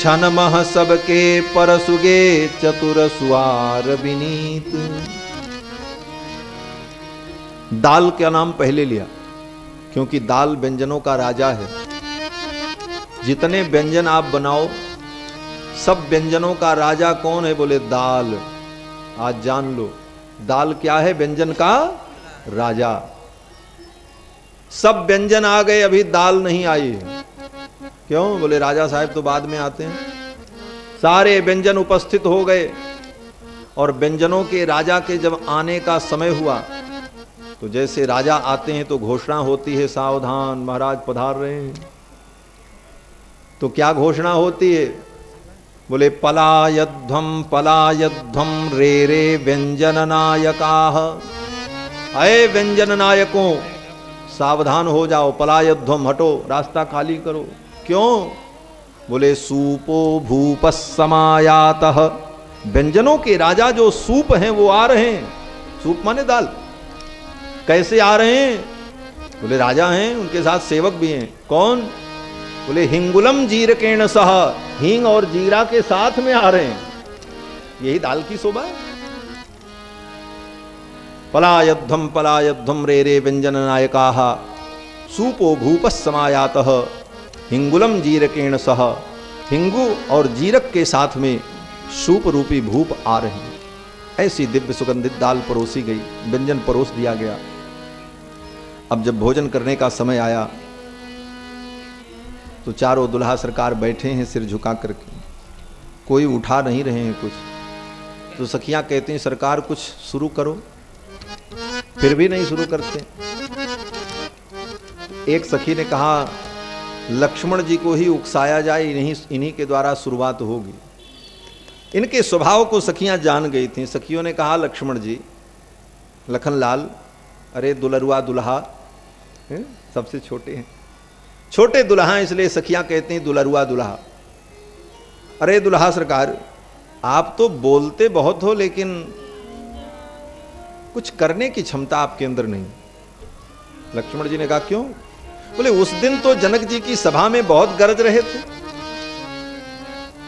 छन मह सबके परसुगे चतुर सुआर विनीत। दाल का नाम पहले लिया क्योंकि दाल व्यंजनों का राजा है। जितने व्यंजन आप बनाओ, सब व्यंजनों का राजा कौन है? बोले दाल। आज जान लो, दाल क्या है? व्यंजन का राजा। सब व्यंजन आ गए, अभी दाल नहीं आई है। क्यों? बोले राजा साहब तो बाद में आते हैं। सारे व्यंजन उपस्थित हो गए और व्यंजनों के राजा के जब आने का समय हुआ तो जैसे राजा आते हैं तो घोषणा होती है, सावधान महाराज पधार रहे हैं। तो क्या घोषणा होती है? बोले पलायध्वम रे रे व्यंजन नायकाः। अये व्यंजन नायकों, सावधान हो जाओ, पलायध्वम, हटो, रास्ता खाली करो। क्यों? बोले सूपो भूपः समायातः। व्यंजनों के राजा जो सूप हैं वो आ रहे हैं। सूप माने दाल। कैसे आ रहे हैं? बोले राजा हैं, उनके साथ सेवक भी हैं। कौन? बोले हिंगुलम जीरकेण सह, हींग और जीरा के साथ में आ रहे हैं। यही दाल की शोभा है। पलायध्वम रे रे व्यंजन नायकाः सूपो भूपः समायातः हिंगुलम जीरकेण सह। हिंगू और जीरक के साथ में सूप रूपी भूप आ रहे हैं। ऐसी दिव्य सुगंधित दाल परोसी गई, व्यंजन परोस दिया गया। अब जब भोजन करने का समय आया तो चारों दुल्हा सरकार बैठे हैं सिर झुका करके, कोई उठा नहीं रहे हैं कुछ। तो सखियां कहती हैं सरकार कुछ शुरू करो, फिर भी नहीं शुरू करते। एक सखी ने कहा लक्ष्मण जी को ही उकसाया जाए, इन्हीं के द्वारा शुरुआत होगी। इनके स्वभाव को सखियां जान गई थीं। सखियों ने कहा लक्ष्मण जी, लखनलाल, अरे दुलरुआ दुल्हा, सबसे छोटे हैं, छोटे दुल्हा, इसलिए सखियां कहती हैं दुलरुआ दुल्हा। अरे दुल्हा सरकार, आप तो बोलते बहुत हो लेकिन कुछ करने की क्षमता आपके अंदर नहीं। लक्ष्मण जी ने कहा क्यों? बोले उस दिन तो जनक जी की सभा में बहुत गरज रहे थे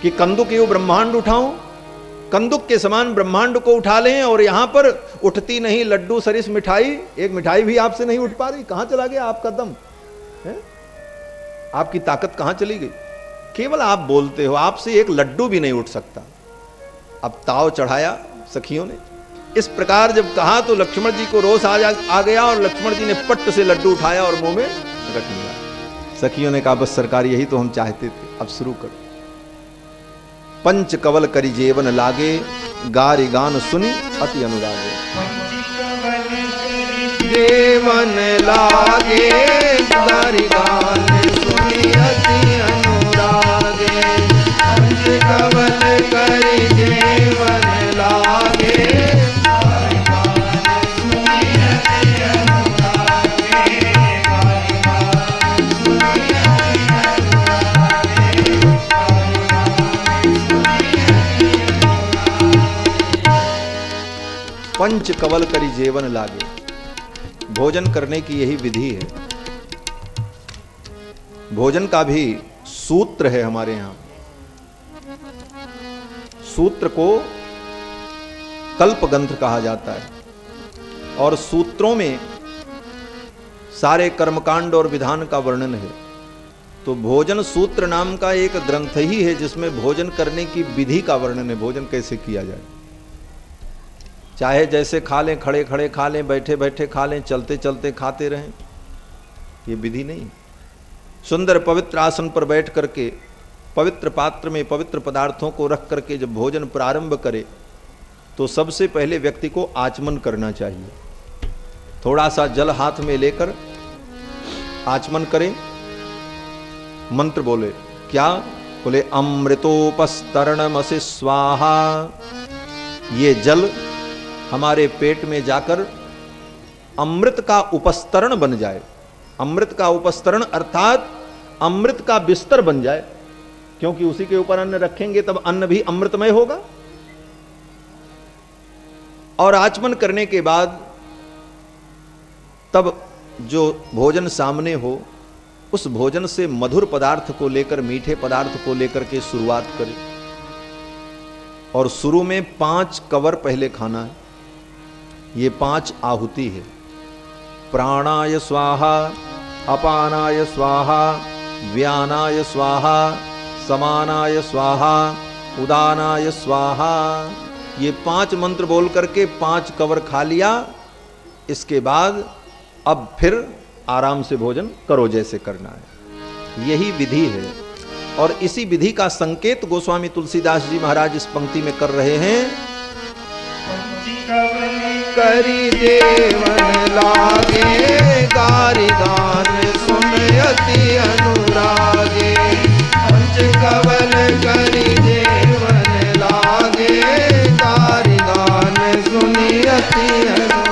कि कंदुक एवं ब्रह्मांड उठाऊं, कंदुक के समान ब्रह्मांड को उठा लें, और यहां पर उठती नहीं लड्डू सरिस मिठाई, एक मिठाई भी आपसे नहीं उठ पा रही। कहां चला गया आपका दम है? आपकी ताकत कहां चली गई? केवल आप बोलते हो, आपसे एक लड्डू भी नहीं उठ सकता। अब ताव चढ़ाया सखियों ने। इस प्रकार जब कहा तो लक्ष्मण जी को रोष आ गया और लक्ष्मण जी ने पट्ट से लड्डू उठाया और मुंह में रख लिया। सखियों ने कहा बस सरकार यही तो हम चाहते थे, अब शुरू करो। पंच कवल करी जेवन लागे, गारी गान सुनी अति अनुरागे। जेवन लागे, गारी गान सुनी अति अनुरागे। पंच कवल करी जेवन लागे, पंच कवल करी जेवन लागे। भोजन करने की यही विधि है। भोजन का भी सूत्र है हमारे यहां। सूत्र को कल्पगंध कहा जाता है और सूत्रों में सारे कर्मकांड और विधान का वर्णन है। तो भोजन सूत्र नाम का एक ग्रंथ ही है जिसमें भोजन करने की विधि का वर्णन है। भोजन कैसे किया जाए, चाहे जैसे खा लें, खड़े खड़े खा लें, बैठे बैठे खा लें, चलते चलते खाते रहें, ये विधि नहीं। सुंदर पवित्र आसन पर बैठ करके पवित्र पात्र में पवित्र पदार्थों को रख करके जब भोजन प्रारंभ करे तो सबसे पहले व्यक्ति को आचमन करना चाहिए। थोड़ा सा जल हाथ में लेकर आचमन करें, मंत्र बोले। क्या बोले? अमृतोपस्तरणमसि स्वाहा। ये जल हमारे पेट में जाकर अमृत का उपस्तरण बन जाए। अमृत का उपस्तरण अर्थात अमृत का बिस्तर बन जाए, क्योंकि उसी के ऊपर अन्न रखेंगे तब अन्न भी अमृतमय होगा। और आचमन करने के बाद तब जो भोजन सामने हो उस भोजन से मधुर पदार्थ को लेकर, मीठे पदार्थ को लेकर के शुरुआत करें। और शुरू में 5 कवर पहले खाना है। ये 5 आहुति है। प्राणाय स्वाहा, अपानाय स्वाहा, व्यानाय स्वाहा, समानाय स्वाहा, उदानाय स्वाहा। ये 5 मंत्र बोल करके 5 कवर खा लिया। इसके बाद अब फिर आराम से भोजन करो जैसे करना है। यही विधि है। और इसी विधि का संकेत गोस्वामी तुलसीदास जी महाराज इस पंक्ति में कर रहे हैं। करी देवन लागे, गारी गान सुनयति अनुरागे। पंच कवल करी देवन लागे, गारी गान सुनयति अनुरागे।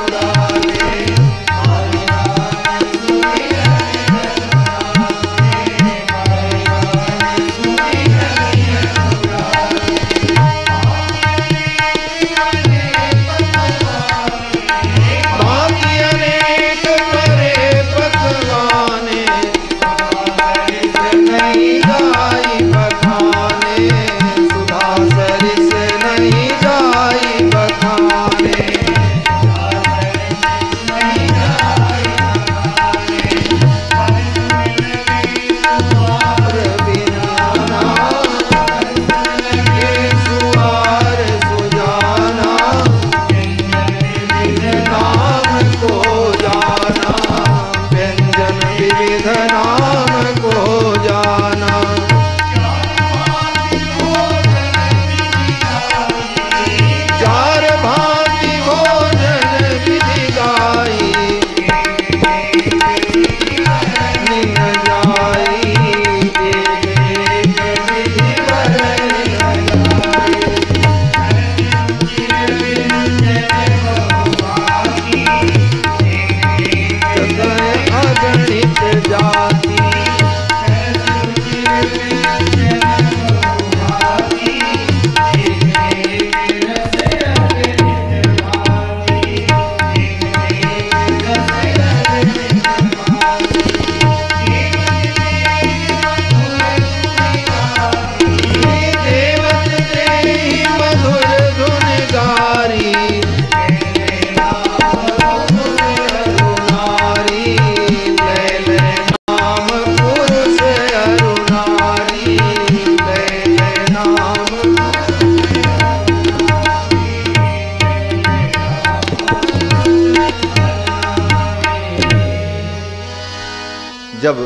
जब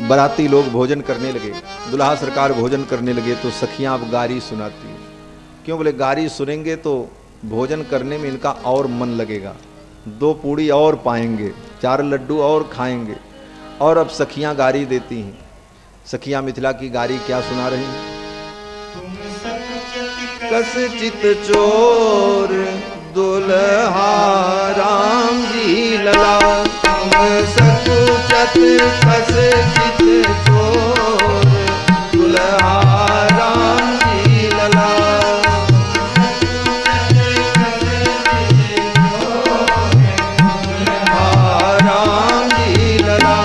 बराती लोग भोजन करने लगे, दुल्हा सरकार भोजन करने लगे, तो सखियां अब गारी सुनाती हैं। क्यों? बोले गारी सुनेंगे तो भोजन करने में इनका और मन लगेगा, 2 पूड़ी और पाएंगे, 4 लड्डू और खाएंगे। और अब सखियां गारी देती हैं। सखियां मिथिला की गारी क्या सुना रही हैं? कस चित चोर दुल्हा राम जी लला, सकुचत कस चित चोर दुल्हा राम जी लला। राम जी लला,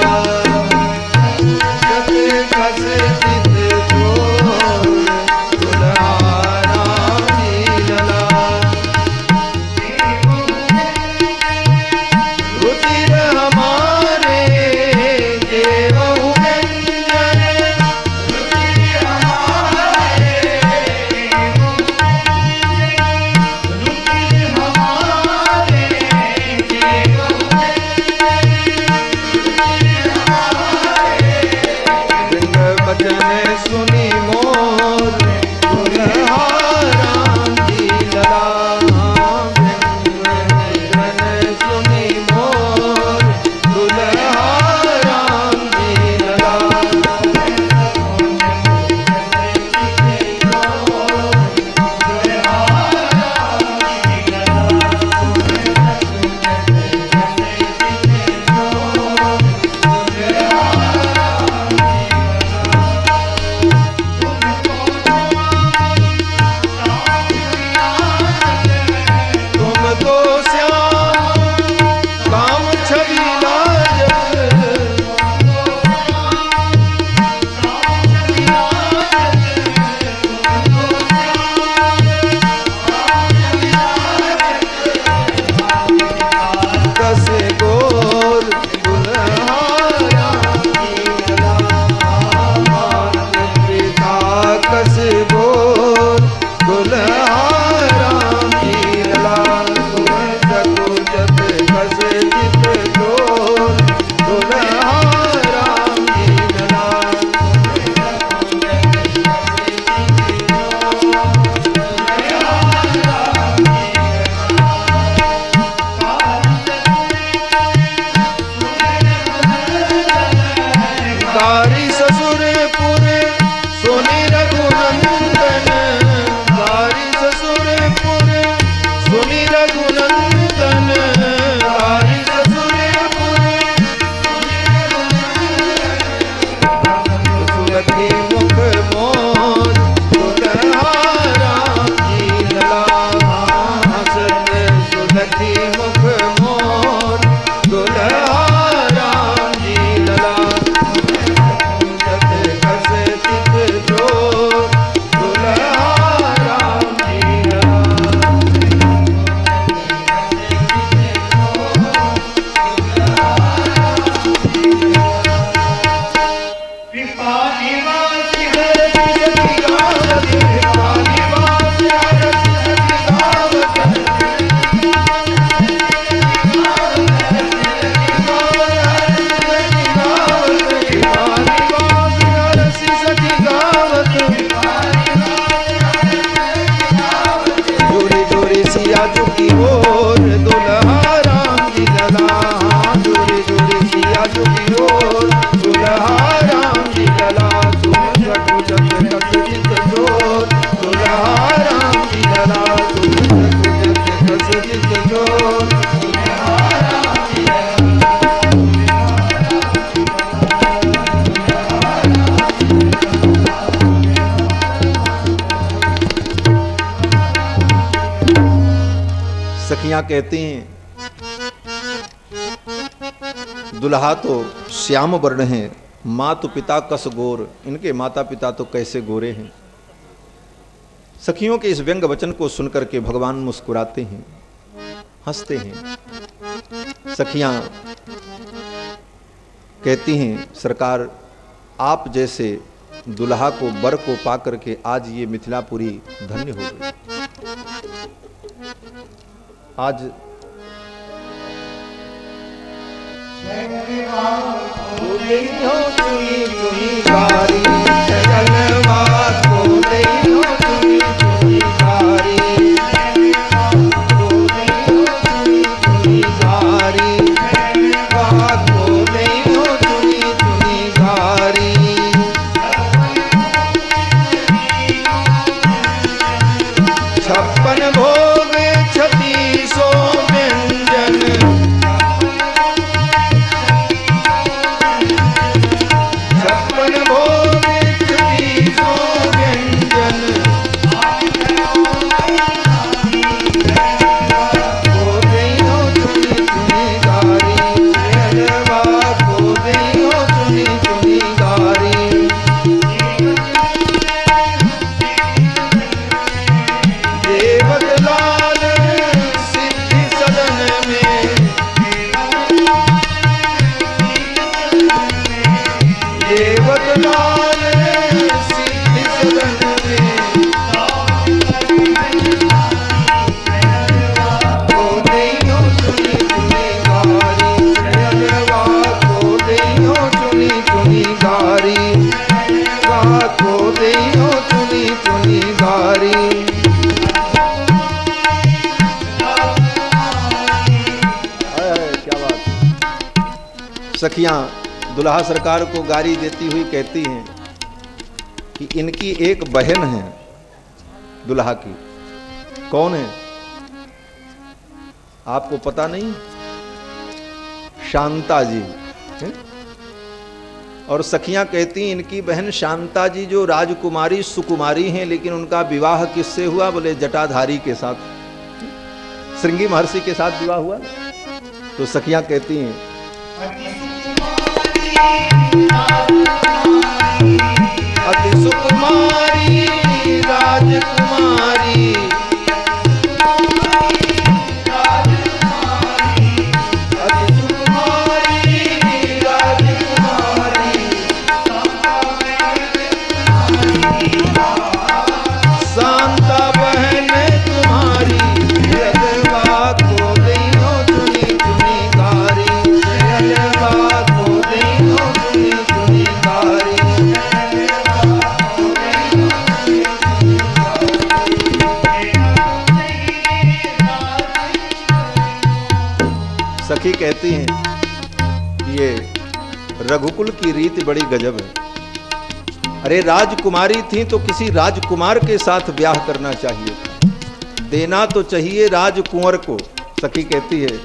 कस चित चोर दुल्हा राम जी लला। रुचिर हमारे देवहु व्यंजन रघुनंदन गारी ससुरपुर सुनी रघुनंदन गारी ससुरपुर सुलखी मुख मोर दुल्हा राम जी लला हसत सुलखी मुख मोर दुल्हा राम जी लला कस चित जोर दुल्हा राम जी लला सिया झुकी ओर दुल्हा राम जी लला जोरी जोरी सिया झुकी ओर दुल्हा राम जी लला तुम सखु जग कस चित जोर दुल्हा राम जी लला तुम सखु जग कस चित जोर दुल्हा राम जी सखियां कहती हैं दुल्हा तो श्याम वर्ण है, मातु पिता कस गोर, इनके माता पिता तो कैसे गोरे हैं। सखियों के इस व्यंग वचन को सुनकर के भगवान मुस्कुराते हैं, हंसते हैं। सखियां कहती हैं सरकार आप जैसे दुल्हा को वर को पाकर के आज ये मिथिलापुरी धन्य हो गई। आज चुनी चुनी गारी जलवा को देयो चुनी चुनी गारी चुनी चुनी गारी को देयो चुनी चुनी गारी छप्पन भोग छत्तीसो व्यंजन छप्पन भोग छत्तीसो व्यंजन को देयो चुनी चुनी गारी जलवा को देयो चुनी चुनी गारी देवत लाल सिद्धि सदन में देवत लाल सिद्धि सदन में को देयो चुनी चुनी गारी जलवा को देयो चुनी चुनी गारी को देयो चुनी चुनी गारी सखियां दुल्हा सरकार को गारी देती हुई कहती हैं कि इनकी एक बहन है दुल्हा की। कौन है आपको पता नहीं? शांता जी है? और सखियां कहती हैं इनकी बहन शांता जी जो राजकुमारी सुकुमारी हैं, लेकिन उनका विवाह किससे हुआ? बोले जटाधारी के साथ, श्रृंगी महर्षि के साथ विवाह हुआ। तो सखियां कहती हैं अति सुकुमारी राजकुमारी अति सुकुमारी राजकुमारी शांता बहन तुम्हारी जलवा को देयो चुनी चुनी गारी जलवा को देयो चुनी चुनी गारी सखी कहती हैं ये रघुकुल की रीत बड़ी गजब है। अरे राजकुमारी थी तो किसी राजकुमार के साथ ब्याह करना चाहिए था, देना तो चाहिए राजकुंवर को। सखी कहती है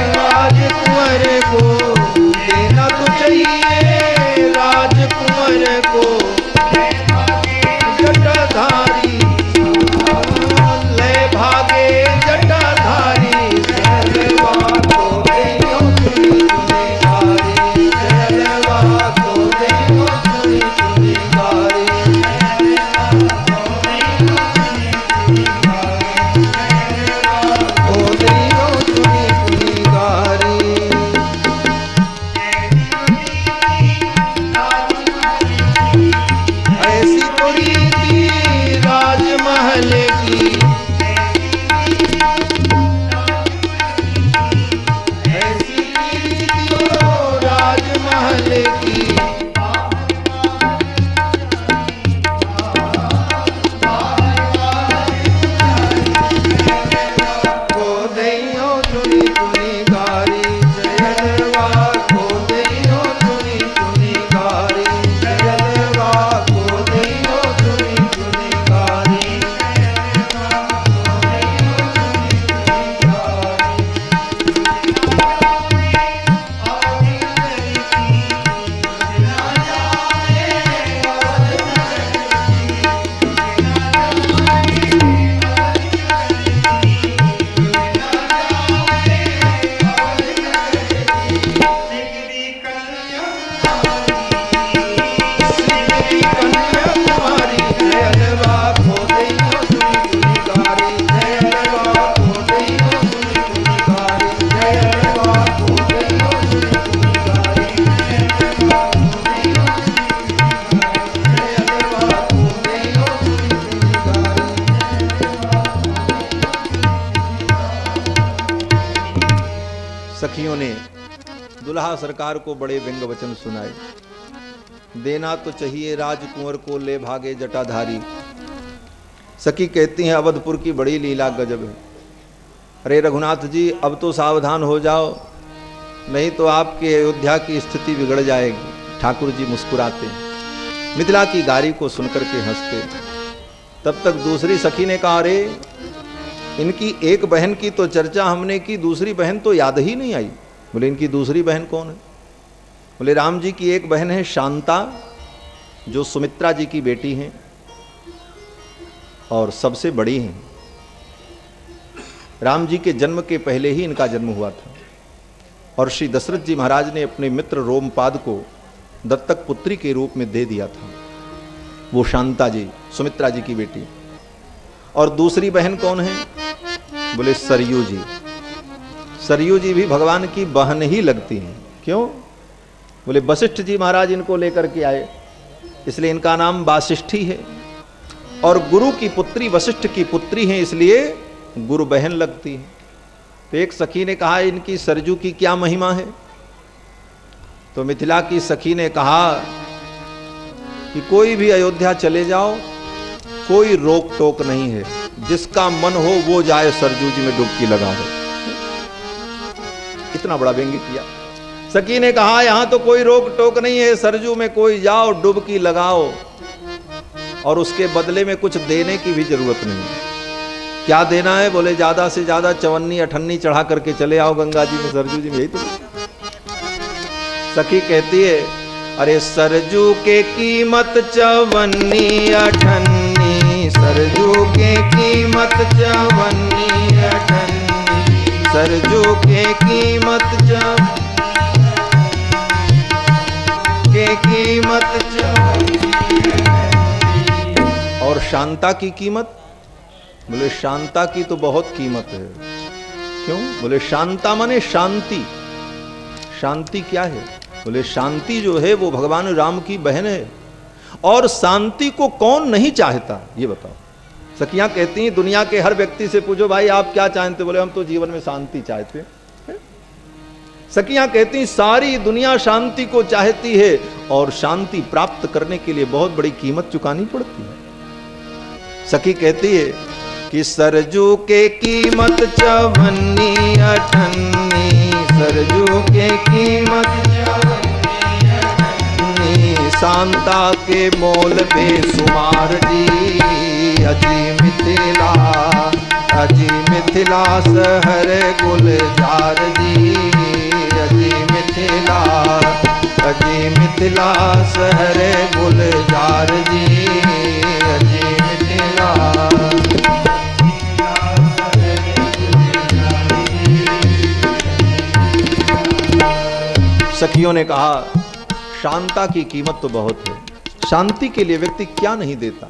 राजकुंवर को देना तो चाहिए राजकुंवर को, जटाधारी ले भागे जटाधारी, जलवा को देयो चुनी चुनी गारी, जलवा को देयो चुनी चुनी गारी, को देयो चुनी चुनी गारी। ऐसी तो रीति राजमहल की, ऐसी रीति तो राजमहल की, को देयो चुनी चुनी गारी, जलवा को देयो चुनी चुनी गारी, जलवा को देयो चुनी चुनी गारी। कन्याकुमारी जलवा को देयो चुनी चुनी गारी, जलवा को देयो चुनी चुनी गारी, जलवा को देयो चुनी चुनी गारी, जलवा को देयो चुनी चुनी गारी। सखियों ने दुल्हा सरकार को बड़े व्यंग वचन सुनाए। देना तो चाहिए राजकुंवर को ले भागे जटाधारी। सखी कहती हैं अवधपुर की बड़ी लीला गजब है। अरे रघुनाथ जी अब तो सावधान हो जाओ, नहीं तो आपके अयोध्या की स्थिति बिगड़ जाएगी। ठाकुर जी मुस्कुराते हैं, मिथिला की गारी को सुनकर के हंसते। तब तक दूसरी सखी ने कहा अरे इनकी एक बहन की तो चर्चा हमने की, दूसरी बहन तो याद ही नहीं आई। बोले इनकी दूसरी बहन कौन है? बोले राम जी की एक बहन है शांता, जो सुमित्रा जी की बेटी हैं और सबसे बड़ी हैं। राम जी के जन्म के पहले ही इनका जन्म हुआ था और श्री दशरथ जी महाराज ने अपने मित्र रोमपाद को दत्तक पुत्री के रूप में दे दिया था। वो शांता जी सुमित्रा जी की बेटी। और दूसरी बहन कौन है? बोले सरयू जी। सरयू जी भी भगवान की बहन ही लगती हैं। क्यों? बोले वशिष्ठ जी महाराज इनको लेकर के आए, इसलिए इनका नाम वासिष्ठी है। और गुरु की पुत्री वशिष्ठ की पुत्री है, इसलिए गुरु बहन लगती है। तो एक सखी ने कहा इनकी सरजू की क्या महिमा है? तो मिथिला की सखी ने कहा कि कोई भी अयोध्या चले जाओ, कोई रोक टोक नहीं है, जिसका मन हो वो जाए सरजू जी में डुबकी लगा दे। इतना बड़ा व्यंग्य किया। सखी ने कहा यहां तो कोई रोक टोक नहीं है, सरजू में कोई जाओ डुबकी लगाओ, और उसके बदले में कुछ देने की भी जरूरत नहीं। क्या देना है? बोले ज्यादा से ज्यादा चवन्नी अठन्नी चढ़ा करके चले आओ गंगा जी में, सरजू जी में, यही तो। सखी कहती है अरे सरजू के कीमत चवन्नी अठन्नी, सरजू के कीमत चवन्नी अठन्नी, सरजू के कीमत और शांता की कीमत? बोले शांता की तो बहुत कीमत है। क्यों? बोले शांता माने शांति। शांति क्या है? बोले शांति जो है वो भगवान राम की बहन है, और शांति को कौन नहीं चाहता ये बताओ। सखियां कहती हैं दुनिया के हर व्यक्ति से पूछो भाई आप क्या चाहते? बोले हम तो जीवन में शांति चाहते हैं। सखियां कहती सारी दुनिया शांति को चाहती है, और शांति प्राप्त करने के लिए बहुत बड़ी कीमत चुकानी पड़ती है। सखी कहती है कि सरजू के कीमत चवन्नी अठन्नी, सरजू के कीमत चवन्नी अठन्नी, शांता के मोल बेसुमार जी। अजी मिथिला, अजी मिथिला शहर गुलजार जी। अजी मिथिला, अजी मिथिला शहर गुलजार जी। अजी मिथिला। सखियों ने कहा शांता की कीमत तो बहुत है, शांति के लिए व्यक्ति क्या नहीं देता,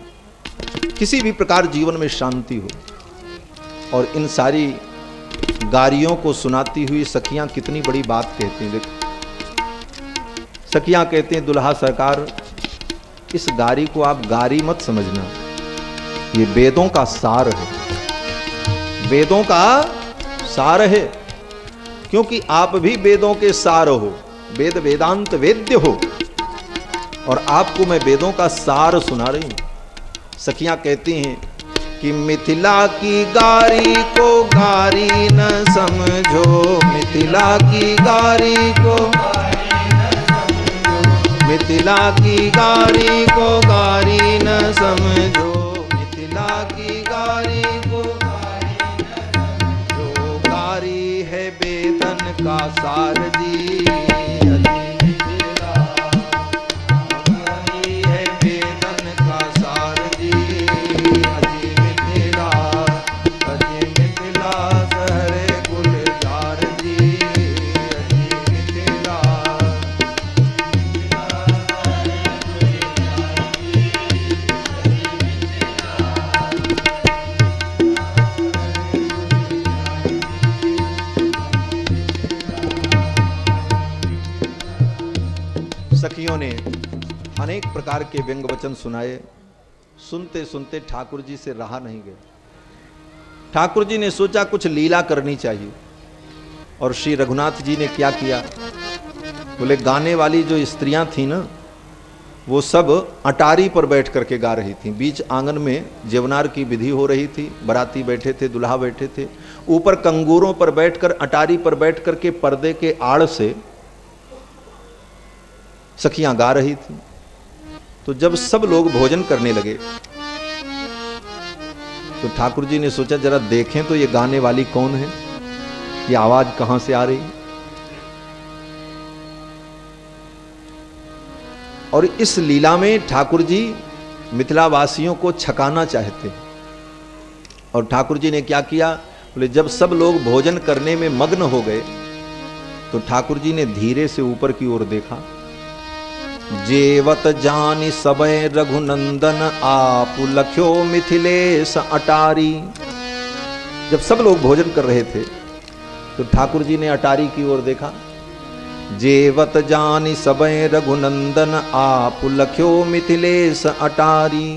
किसी भी प्रकार जीवन में शांति हो। और इन सारी गारियों को सुनाती हुई सखियां कितनी बड़ी बात कहती हैं। देखो सखियां कहती हैं दुल्हा सरकार इस गारी को आप गारी मत समझना, ये वेदों का सार है, वेदों का सार है। क्योंकि आप भी वेदों के सार हो, वेद वेदांत वेद्य हो, और आपको मैं वेदों का सार सुना रही हूं। सखियां कहती हैं कि मिथिला की गारी को गारी न समझो, मिथिला की गारी को, मिथिला की गारी को गारी न समझो, मिथिला की गारी को गारी न समझो। गारी है वेदन का सार जी। सखियों ने अनेक प्रकार के व्यंग वचन सुनाए। सुनते सुनते ठाकुर जी से रहा नहीं गया। ठाकुर जी ने सोचा कुछ लीला करनी चाहिए, और श्री रघुनाथ जी ने क्या किया, बोले गाने वाली जो स्त्रियां थी ना, वो सब अटारी पर बैठ करके गा रही थी। बीच आंगन में जेवनार की विधि हो रही थी, बराती बैठे थे, दुल्हा बैठे थे, ऊपर कंगूरों पर बैठकर, अटारी पर बैठ करके पर्दे के आड़ से सखियां गा रही थी। तो जब सब लोग भोजन करने लगे तो ठाकुर जी ने सोचा जरा देखें तो ये गाने वाली कौन है, ये आवाज कहां से आ रही। और इस लीला में ठाकुर जी मिथिला वासियों को छकाना चाहते हैं। और ठाकुर जी ने क्या किया, बोले जब सब लोग भोजन करने में मग्न हो गए तो ठाकुर जी ने धीरे से ऊपर की ओर देखा। जेवत जानी सबय रघुनंदन आप लख्यो मिथिलेश अटारी। जब सब लोग भोजन कर रहे थे तो ठाकुर जी ने अटारी की ओर देखा। जेवत जानी सबय रघुनंदन आप लख्यो मिथिलेश अटारी।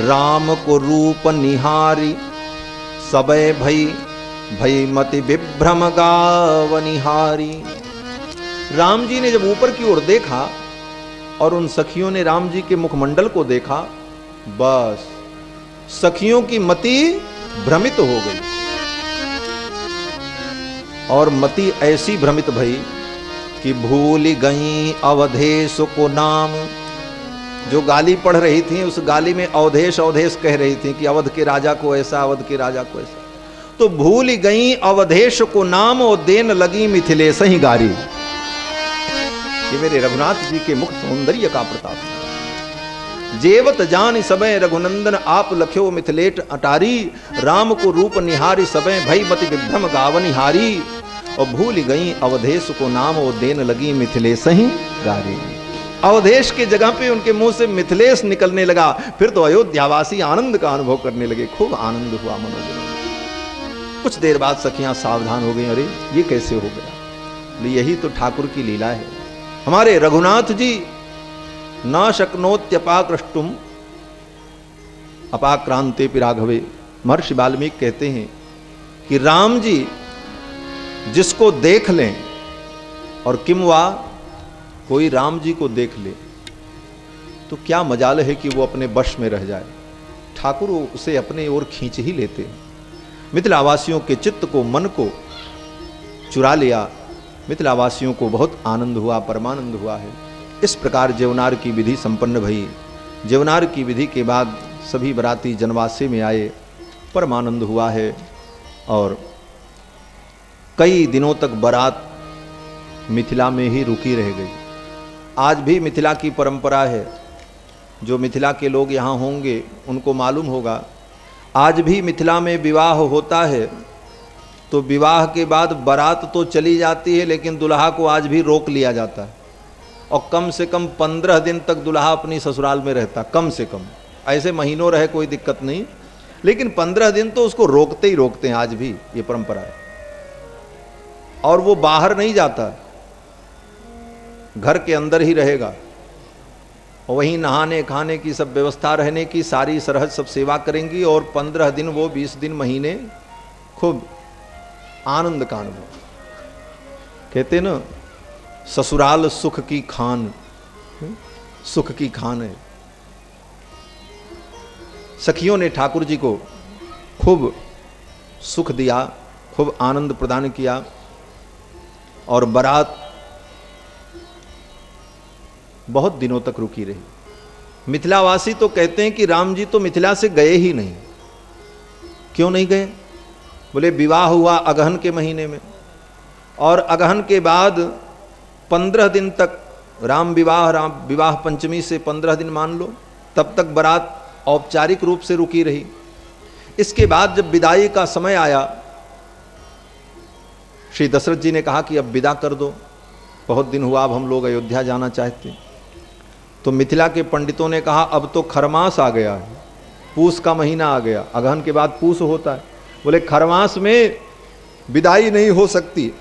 राम को रूप निहारी सबय भई भई मति विभ्रम गावनिहारी। राम जी ने जब ऊपर की ओर देखा और उन सखियों ने राम जी के मुखमंडल को देखा, बस सखियों की मति भ्रमित हो गई। और मति ऐसी भ्रमित भई कि भूल गई अवधेश को नाम। जो गाली पढ़ रही थी उस गाली में अवधेश अवधेश कह रही थी कि अवध के राजा को ऐसा, अवध के राजा को ऐसा। तो भूल गई अवधेश को नाम और देन लगी मिथिलेश ही गारी। ये मेरे रघुनाथ जी के मुख सौंदर्य का प्रताप है। जेवत जान सबय रघुनंदन आप लख्यो मिथिलेट अटारी। राम को रूप निहारी सबय भई मति विभ्रम गावनिहारी। और भूल गई अवधेश को नाम और देन लगी मिथिलेश ही गारी। अवधेश के जगह पे उनके मुंह से मिथिलेश निकलने लगा। फिर तो अयोध्यावासी आनंद का अनुभव करने लगे, खूब आनंद हुआ मनोजन। कुछ देर बाद सखियां सावधान हो गई, अरे ये कैसे हो गया। यही तो ठाकुर की लीला है। हमारे रघुनाथ जी न शक्नोत्यपाकृष्टुम अपाक्रांते पिराघवे। महर्षि वाल्मीकि कहते हैं कि राम जी जिसको देख लें, और किम वा कोई राम जी को देख ले तो क्या मजाल है कि वो अपने वश में रह जाए। ठाकुर उसे अपने ओर खींच ही लेते हैं। मिथिलावासियों के चित्त को, मन को चुरा लिया। मिथिलावासियों को बहुत आनंद हुआ, परमानंद हुआ है। इस प्रकार जेवनार की विधि संपन्न भई। जेवनार की विधि के बाद सभी बराती जनवासे में आए, परमानंद हुआ है और कई दिनों तक बारात मिथिला में ही रुकी रह गई। आज भी मिथिला की परंपरा है, जो मिथिला के लोग यहाँ होंगे उनको मालूम होगा, आज भी मिथिला में विवाह होता है तो विवाह के बाद बारात तो चली जाती है लेकिन दुल्हा को आज भी रोक लिया जाता है और कम से कम 15 दिन तक दुल्हा अपनी ससुराल में रहता, कम से कम। ऐसे महीनों रहे कोई दिक्कत नहीं, लेकिन 15 दिन तो उसको रोकते ही रोकते हैं, आज भी ये परंपरा है। और वो बाहर नहीं जाता, घर के अंदर ही रहेगा और वहीं नहाने खाने की सब व्यवस्था, रहने की सारी सरहद सब सेवा करेंगी और 15 दिन वो 20 दिन महीने खूब आनंद का अनुभव। कहते ना ससुराल सुख की खान, सुख की खान है। सखियों ने ठाकुर जी को खूब सुख दिया, खूब आनंद प्रदान किया और बारात बहुत दिनों तक रुकी रही। मिथिलावासी तो कहते हैं कि राम जी तो मिथिला से गए ही नहीं। क्यों नहीं गए? बोले विवाह हुआ अगहन के महीने में और अगहन के बाद 15 दिन तक राम विवाह पंचमी से 15 दिन मान लो, तब तक बारात औपचारिक रूप से रुकी रही। इसके बाद जब विदाई का समय आया, श्री दशरथ जी ने कहा कि अब विदा कर दो, बहुत दिन हुआ, अब हम लोग अयोध्या जाना चाहते। तो मिथिला के पंडितों ने कहा अब तो खरमास आ गया है, पूस का महीना आ गया, अगहन के बाद पूस होता है। बोले खरमास में विदाई नहीं हो सकती,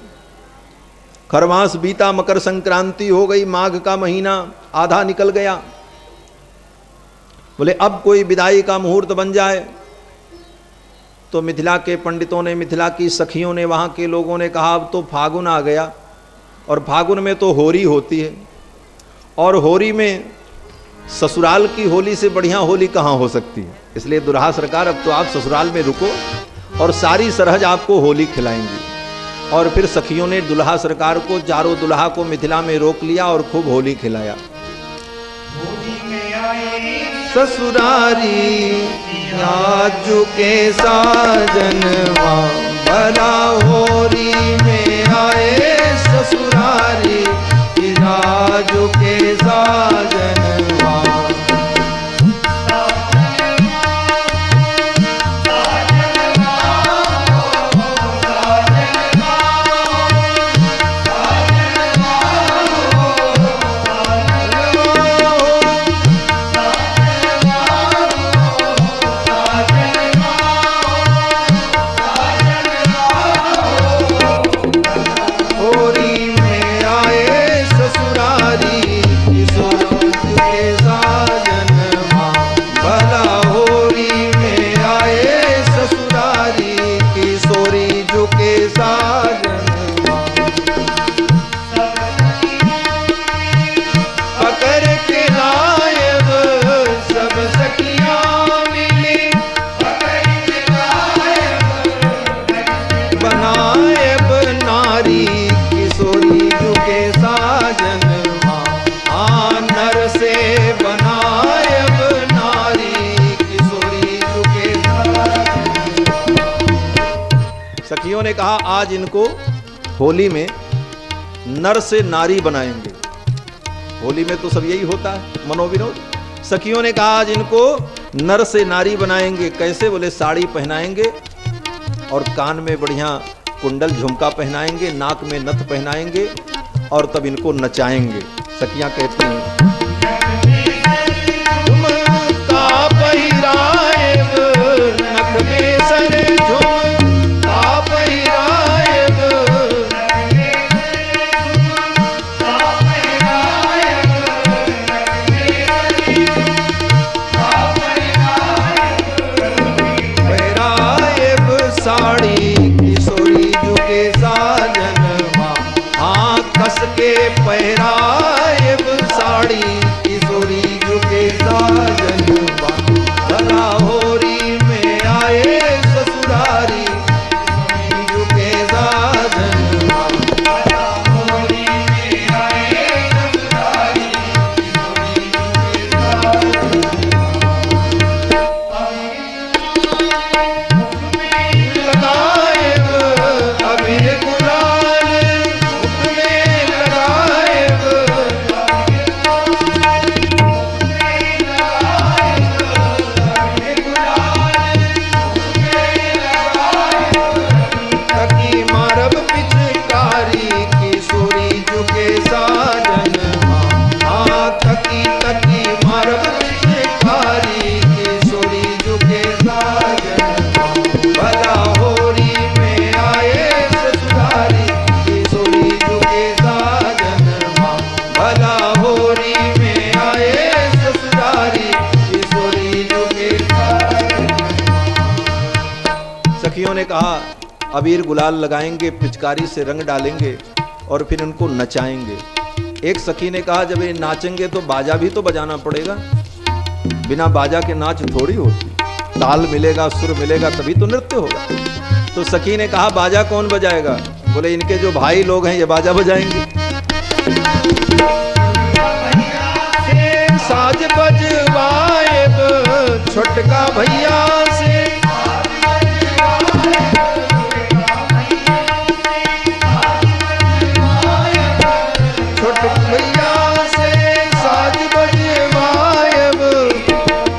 खरमास बीता, मकर संक्रांति हो गई, माघ का महीना आधा निकल गया। बोले अब कोई विदाई का मुहूर्त बन जाए। तो मिथिला के पंडितों ने, मिथिला की सखियों ने, वहाँ के लोगों ने कहा अब तो फागुन आ गया और फागुन में तो होरी होती है और होरी में ससुराल की होली से बढ़िया होली कहाँ हो सकती है। इसलिए दुल्हा सरकार अब तो आप ससुराल में रुको और सारी सरहद आपको होली खिलाएंगी। और फिर सखियों ने दुल्हा सरकार को, चारों दुल्हा को मिथिला में रोक लिया और खूब होली खिलाया। ससुरारी राजू के साजनवा, भला होरी में आए ससुरारी राजू के साजनवा। सखियों ने कहा आज इनको होली में नर से नारी बनाएंगे। होली में तो सब यही होता है, मनोविनोद। सखियों ने कहा आज इनको नर से नारी बनाएंगे। कैसे? बोले साड़ी पहनाएंगे और कान में बढ़िया कुंडल झुमका पहनाएंगे, नाक में नथ पहनाएंगे और तब इनको नचाएंगे। सखियां कहती हैं पहराएब साड़ी ने कहा अबीर गुलाल लगाएंगे, पिचकारी से रंग डालेंगे और फिर इनको नचाएंगे। एक सखी ने कहा जब ये नाचेंगे तो बाजा भी तो बजाना पड़ेगा, बिना बाजा के नाच थोड़ी होती, ताल मिलेगा, सुर मिलेगा तभी तो नृत्य होगा। तो सखी ने कहा बाजा कौन बजाएगा? बोले इनके जो भाई लोग हैं ये बाजा बजाएंगे। साज बजवाए छोटका भैया से, छोटका भैया से साज बजवाए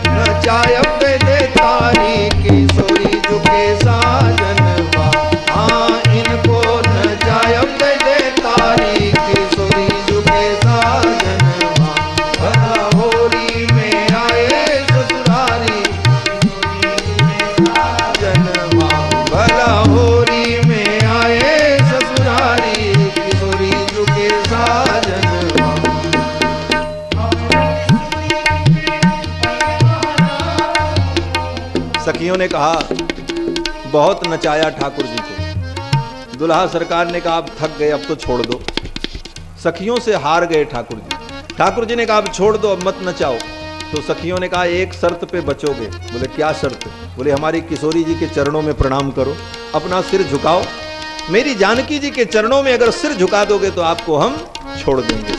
नचायब दे तारी किशोरी झुके साजनवा। हाँ इनको नचायब दे तारी किशोरी झुके साजनवा। भला होली में आए ससुरारी जनवा, भला होली में आए ससुरारी किशोरी झुके साजनवा। सखियों ने कहा बहुत नचाया ठाकुर जी को। दुल्हा सरकार ने कहा अब थक गए, अब तो छोड़ दो। सखियों से हार गए ठाकुर जी। ठाकुर जी ने कहा अब छोड़ दो, अब मत नचाओ। तो सखियों ने कहा एक शर्त पे बचोगे। बोले क्या शर्त? बोले हमारी किशोरी जी के चरणों में प्रणाम करो, अपना सिर झुकाओ। मेरी जानकी जी के चरणों में अगर सिर झुका दोगे तो आपको हम छोड़ देंगे,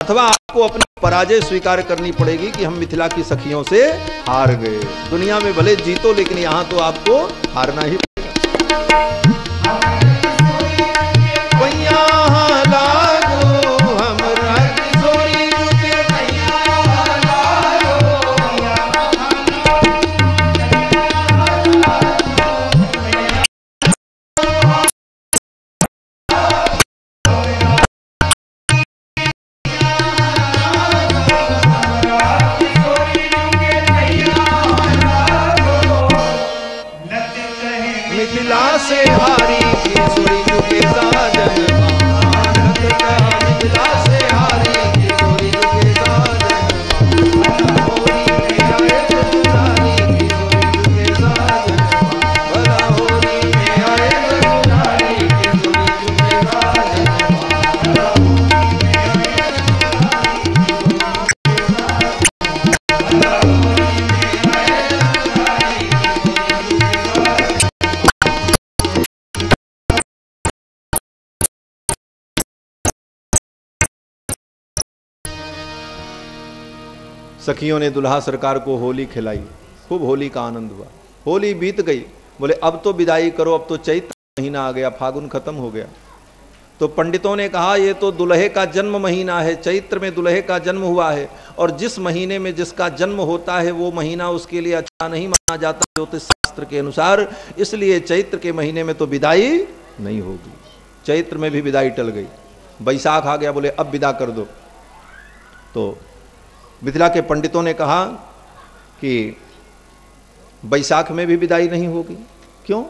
अथवा आपको अपनी पराजय स्वीकार करनी पड़ेगी कि हम मिथिला की सखियों से हार गए। दुनिया में भले जीतो लेकिन यहां तो आपको हारना ही से हारी किशोरी झुके साजनवा। मिथिला से हारी किशोरी झुके साजनवा। होली में आए ससुरारी किशोरी झुके साजनवा। भला होली में आए ससुरारी किशोरी झुके साजनवा। सखियों ने दुल्हा सरकार को होली खिलाई, खूब होली का आनंद हुआ। होली बीत गई। बोले अब तो विदाई करो, अब तो चैत्र महीना आ गया, फागुन खत्म हो गया। तो पंडितों ने कहा ये तो दुल्हे का जन्म महीना है, चैत्र में दुल्हे का जन्म हुआ है और जिस महीने में जिसका जन्म होता है वो महीना उसके लिए अच्छा नहीं माना जाता ज्योतिष शास्त्र के अनुसार, इसलिए चैत्र के महीने में तो विदाई नहीं होगी। चैत्र में भी विदाई टल गई। बैसाख आ गया, बोले अब विदा कर दो। तो मिथिला के पंडितों ने कहा कि बैसाख में भी विदाई नहीं होगी। क्यों?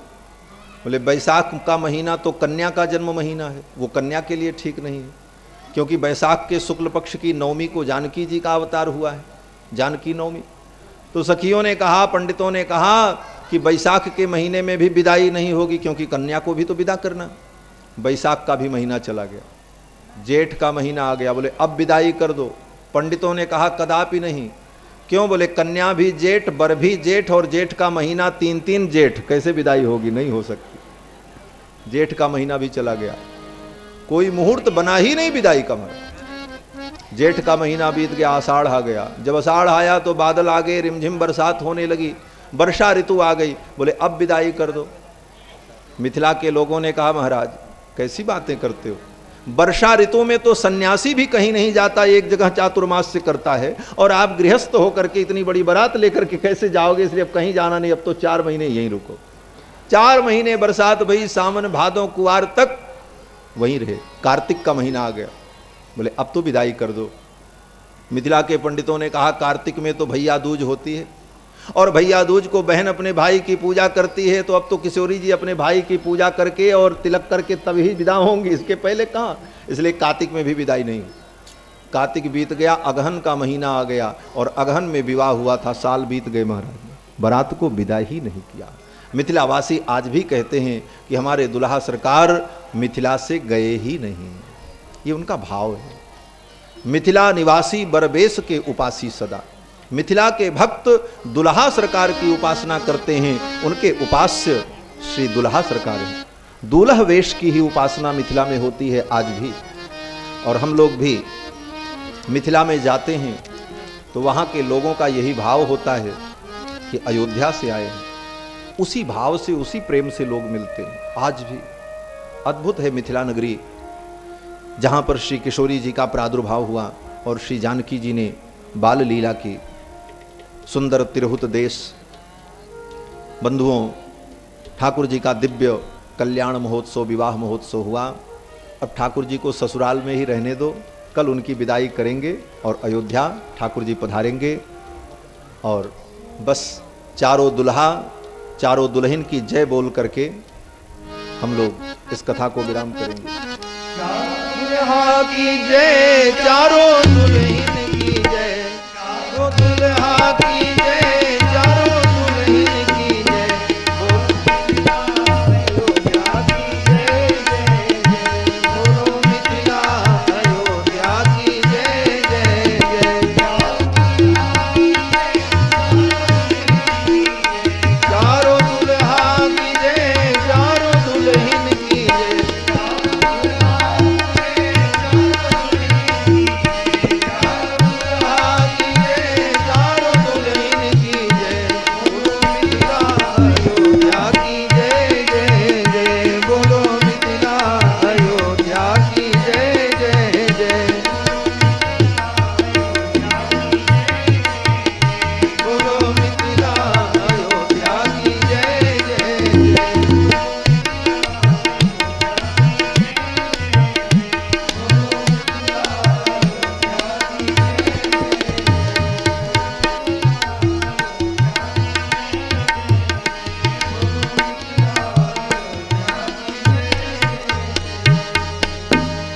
बोले बैसाख का महीना तो कन्या का जन्म महीना है, वो कन्या के लिए ठीक नहीं है, क्योंकि बैसाख के शुक्ल पक्ष की नवमी को जानकी जी का अवतार हुआ है, जानकी नवमी। तो सखियों ने कहा, पंडितों ने कहा कि बैसाख के महीने में भी विदाई नहीं होगी क्योंकि कन्या को भी तो विदा करना। बैसाख का भी महीना चला गया, जेठ का महीना आ गया। बोले अब विदाई कर दो। पंडितों ने कहा कदापि नहीं। क्यों? बोले कन्या भी जेठ, बर भी जेठ और जेठ का महीना 3 जेठ, कैसे विदाई होगी? नहीं हो सकती। जेठ का महीना भी चला गया, कोई मुहूर्त बना ही नहीं विदाई का। जेठ का महीना बीत गया, आषाढ़ आ गया। जब आषाढ़ आया तो बादल आ गए, रिमझिम बरसात होने लगी, वर्षा ऋतु आ गई। बोले अब विदाई कर दो। मिथिला के लोगों ने कहा महाराज कैसी बातें करते हो, वर्षा ऋतु में तो सन्यासी भी कहीं नहीं जाता, एक जगह चातुर्मास से करता है, और आप गृहस्थ होकर के इतनी बड़ी बारात लेकर के कैसे जाओगे? इसलिए अब कहीं जाना नहीं, अब तो 4 महीने यहीं रुको। 4 महीने बरसात भई, सावन भादों कुआर तक वहीं रहे। कार्तिक का महीना आ गया, बोले अब तो विदाई कर दो। मिथिला के पंडितों ने कहा कार्तिक में तो भैया दूज होती है, और भैया दूज को बहन अपने भाई की पूजा करती है, तो अब तो किशोरी जी अपने भाई की पूजा करके और तिलक करके तब ही विदा होंगी, इसके पहले कहाँ। इसलिए कार्तिक में भी विदाई नहीं हुई। कार्तिक बीत गया, अगहन का महीना आ गया, और अगहन में विवाह हुआ था, साल बीत गए महाराज, बारात को विदा ही नहीं किया। मिथिलावासी आज भी कहते हैं कि हमारे दुल्हा सरकार मिथिला से गए ही नहीं, ये उनका भाव है। मिथिला निवासी बरबेस के उपासी सदा, मिथिला के भक्त दुल्हा सरकार की उपासना करते हैं, उनके उपास्य श्री दुल्हा सरकार हैं। दूल्हा वेश की ही उपासना मिथिला में होती है आज भी। और हम लोग भी मिथिला में जाते हैं तो वहाँ के लोगों का यही भाव होता है कि अयोध्या से आए हैं, उसी भाव से उसी प्रेम से लोग मिलते हैं आज भी। अद्भुत है मिथिला नगरी, जहाँ पर श्री किशोरी जी का प्रादुर्भाव हुआ और श्री जानकी जी ने बाल लीला की। सुंदर तिरहुत देश, बंधुओं, ठाकुर जी का दिव्य कल्याण महोत्सव, विवाह महोत्सव हुआ। अब ठाकुर जी को ससुराल में ही रहने दो, कल उनकी विदाई करेंगे और अयोध्या ठाकुर जी पधारेंगे। और बस चारों दुल्हा चारों दुल्हन की जय बोल करके हम लोग इस कथा को विराम करेंगे। दुल्हा की जय, चारों दुल्हन की जय, चारों दुल्हा की जय, चारों दुल्हन की जय, अयोध्या की जय जय जय, बोलो मिथिला अयोध्या की जय जय जय, चारों दुल्हा की जय, चारों दुल्हन की जय,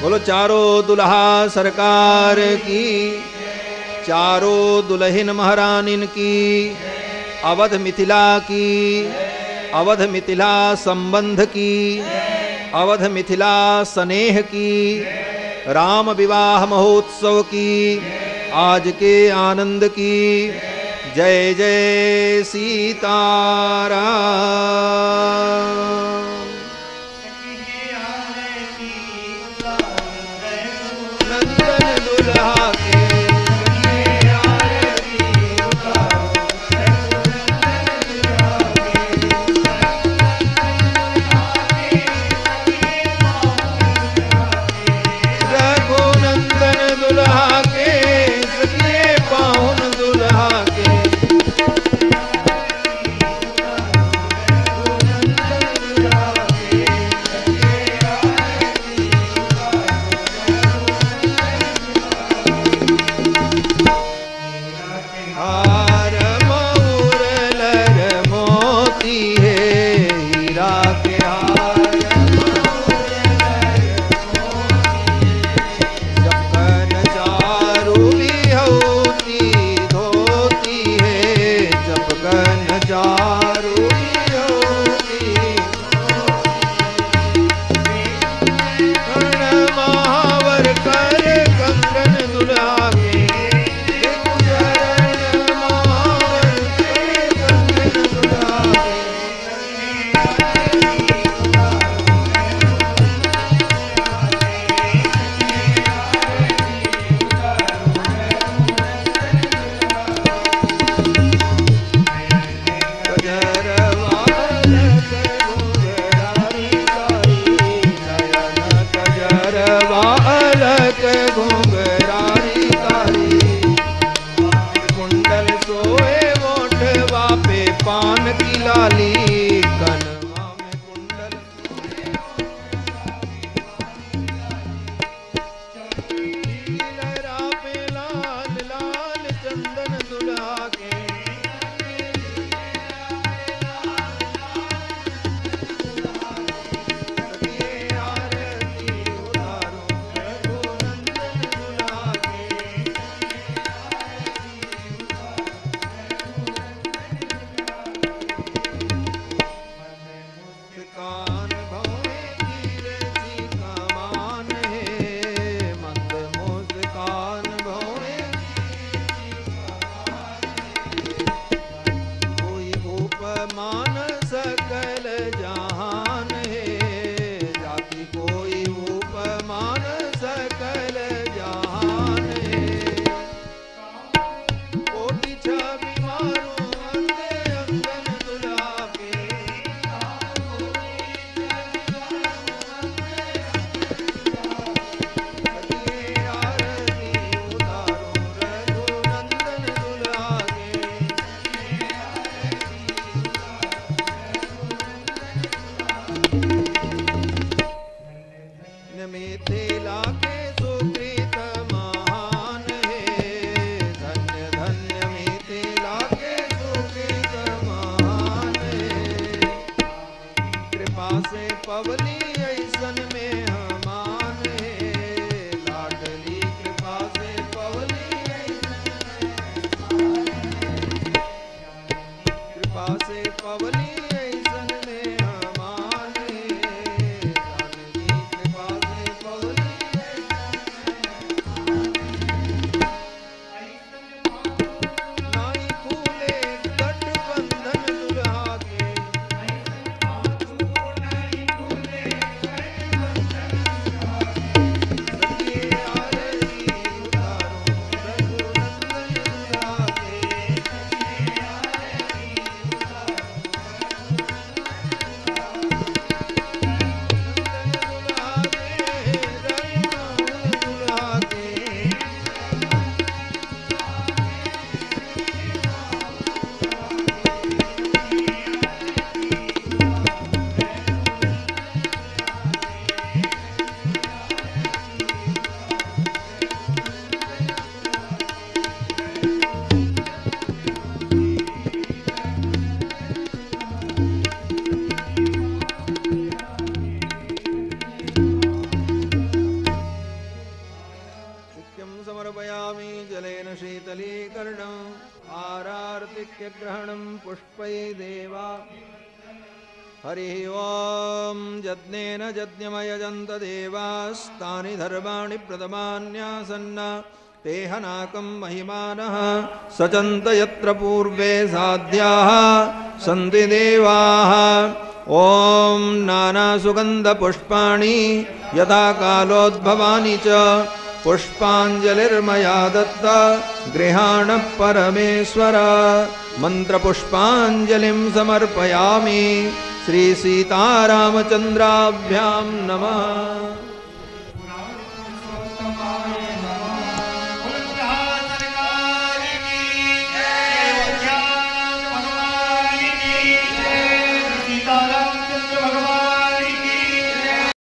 बोलो चारों दुल्हा सरकार की, चारों दुल्हन महारानिन की, अवध मिथिला की, अवध मिथिला संबंध की, अवध मिथिला स्नेह की, राम विवाह महोत्सव की, आज के आनंद की। जय जय सीताराम। आरार्तिक्यग्रहणं पुष्पै देवा हरिः ओं यज्ञेन यज्ञमयजन्त देवास्तानि धर्माणि प्रथमान्यासन्न ते हनाकं महिमानः सचन्त यत्र पूर्वे साध्याः सन्ति देवाः ॐ नानासुगन्धपुष्पाणि यथा कालोद्भवानि च पुष्पाञ्जलिर्मया दत्ता गृहाण परमेश्वर मन्त्रपुष्पाञ्जलिं समर्पयामि श्री सीतारामचन्द्राभ्यां नमः।